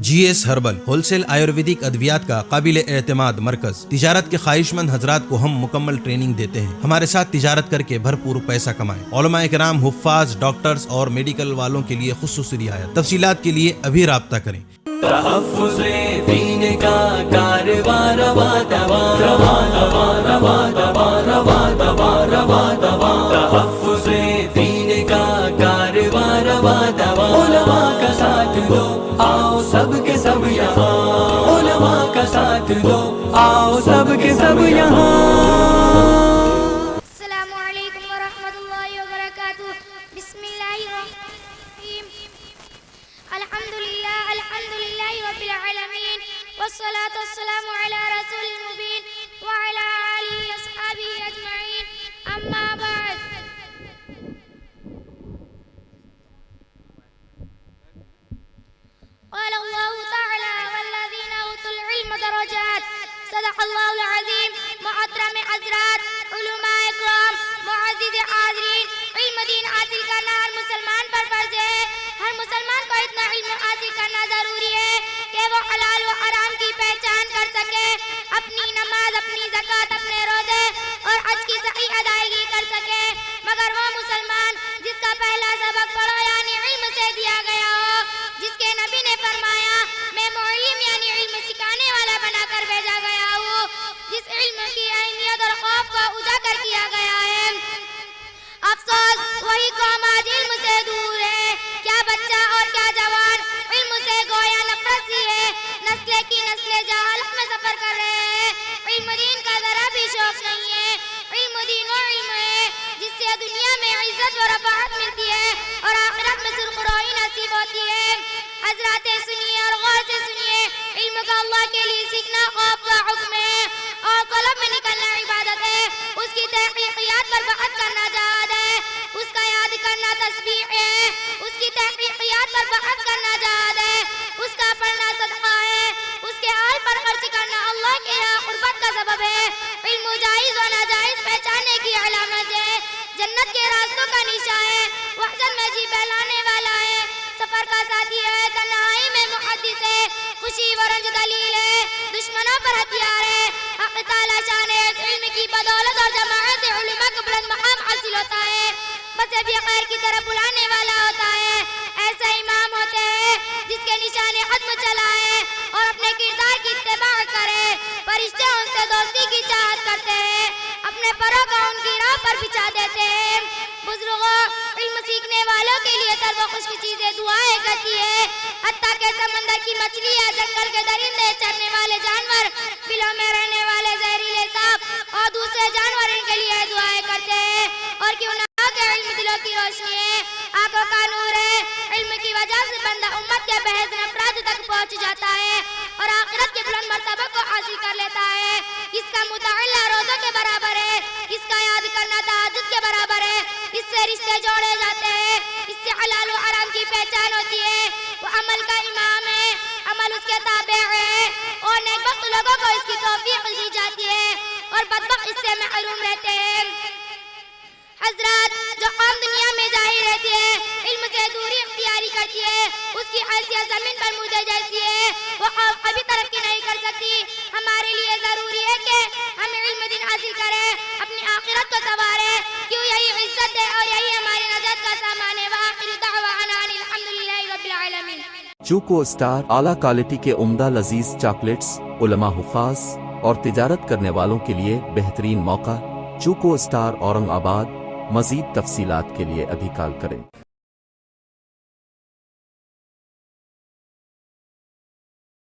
جی S herbal wholesale Ayurvedic ادویات کا قابل اعتماد مرکز تجارت کے خواہش مند حضرات کو ہم مکمل ٹریننگ دیتے ہیں۔ ہمارے ساتھ تجارت کر کے بھرپور پیسہ کمائیں۔ علماء کرام، حفاظ، ڈاکٹرز اور میڈیکل والوں کے لیے خصوصی رعایت۔ تفصیلات کے لیے ابھی رابطہ کریں۔ تحفظ دین کا کارواں رواں رواں رواں رواں رواں رواں رواں رواں رواں تحفظ دین کا کارواں رواں رواں علماء کا ساتھ دو، آؤ سب کے سب یہاں، علماء کا ساتھ دو، آؤ سب کے سب یہاں۔ السلام علیکم ورحمۃ اللہ وبرکاتہ۔ بسم اللہ الرحمن الرحیم۔ الحمدللہ رب العالمین، والصلاة والسلام علی رسول المبین وعلی آلہ واصحابہ اجمعین، اما بعد۔ قال اللہ تعالی والذین اوتوا العلم درجات۔ صدق اللہ العظیم۔ محترم حضرات، علماء اکرام، معزز حاضرین، علم دین حاصل کرنا ہر مسلمان پر فرض ہے۔ ہر مسلمان کو اتنا علم حاصل کرنا ضروری ہے کہ وہ حلال و حرام کی پہچان کر سکے، اپنی نماز، اپنی زکوٰۃ، اپنے روزے اور حج کی صحیح ادائیگی کر سکے۔ مگر وہ مسلمان جس کا پہلا سبق پڑھو یعنی علم سے دیا گیا ہو، جس کے نبی نے فرمایا میں معلم یعنی علم سکھانے والا بنا کر بھیجا گیا ہوں، جس علم کی اہمیت اور خوف کو اجاگر کیا گیا ہے۔ افسوس وہی قوم آج علم سے دور ہے۔ کیا بچہ اور کیا جوان علم سے گویا نفرت سی ہے، نسلیں کی نسلیں جہالت میں سفر کر رہے ہیں۔ علم دین کا ذرا بھی شوق نہیں ہے۔ علم دین وہ علم ہے جس سے دنیا میں عزت و رفعت ملتی ہے اور آخرت میں سرخروئی نصیب ہوتی ہے۔ حضرات سنیے اور غور سے سنیے، علم کا اللہ کے لیے سیکھنا خوف و حکم ہے اور طلب میں نکلنا عبادت ہے۔ اس کی تحقیقیات پر بحث کرنا جہاد ہے، اس کا یاد کرنا تسبیح ہے۔ اس کی تحقیقیات پر بحث کرنا جہاد ہے، اس کا پڑھنا صدقہ ہے۔ اس کے حال پر خرچ کرنا اللہ کے یہاں قربت کا سبب ہے۔ علم جائز و ناجائز پہچاننے کی علامت ہے، جنت کے راستوں کا نشان ہے، وحدت میں جی بہلانے والا ہے، سفر کا ساتھی ہے، تنہائی میں محدث ہے، خوشی و رنج دلیل ہے، دشمنوں پر ہتھیار ہے۔ حق تعالیٰ شان ہے، اس علم کی بدولت اور جماعت سے علماء کو بلند مقام حاصل ہوتا ہے، بس بھی خیر کی طرف بلانے والا ہوتا ہے۔ ایسا امام ہوتے ہیں جس کے نشان عدم چلا ہے اور اپنے کردار کی اتباع کرے۔ فرشتے ان سے دوستی کی چاہت کرتے ہیں، اپنے پروں کو ان کی راہ پر بچھا دیتے ہیں۔ بزرگوں، علم سیکھنے والوں کے لیے تر و خشک چیزیں دعائیں کرتی ہے، حتیٰ کہ سمندر کی مچھلی یا جنگل کے درندے، چرنے والے جانور، بلوں میں رہنے والے زہریلے سانپ اور دوسرے جانور ان کے لیے دعائیں کرتے ہیں۔ اور کیوں نہ ہو کہ علم دلوں کی روشنی ہے، آنکھوں کا نور ہے۔ علم کی وجہ سے بندہ امت کے بحث افراد تک پہنچ جاتا ہے اور آخرت کے بلند مرتبہ کو حاصل کر لیتا ہے۔ اس کا مطالعہ روزوں کے برابر ہے، اس کا یاد کرنا تہجد کے برابر ہے۔ اس سے رشتے جوڑے جاتے ہیں، اس سے حلال و حرام کی پہچان ہوتی ہے۔ وہ عمل کا امام ہے، عمل اس کے تابع ہے، اور نیکبخت لوگوں کو اس کی توفیق دی جاتی ہے اور بدبخت اس سے محروم رہتے ہیں۔ حضرات، جو قوم دنیا میں ظاہر رہتی ہے، علم سے دوری اختیاری کرتی ہے، اس کی حیثیت زمین پر مردے جیسی ہے، وہ قوم کبھی ترقی نہیں کر سکتی۔ ہمارے لیے ضروری ہے کہ ہم علم دین حاصل کریں، اپنی آخرت کو سنواریں، کیوں یہی عزت ہے اور یہی ہماری نجات کا سامان ہے۔ وآخر دعوانا ان الحمدللہ رب العالمین۔ چوکو اسٹار اعلیٰ کوالٹی کے عمدہ لذیذ چاکلیٹس، علماء، حفاظ اور تجارت کرنے والوں کے لیے بہترین موقع۔ چوکو اسٹار اورنگ آباد۔ مزید تفصیلات کے لیے ابھی کال کریں۔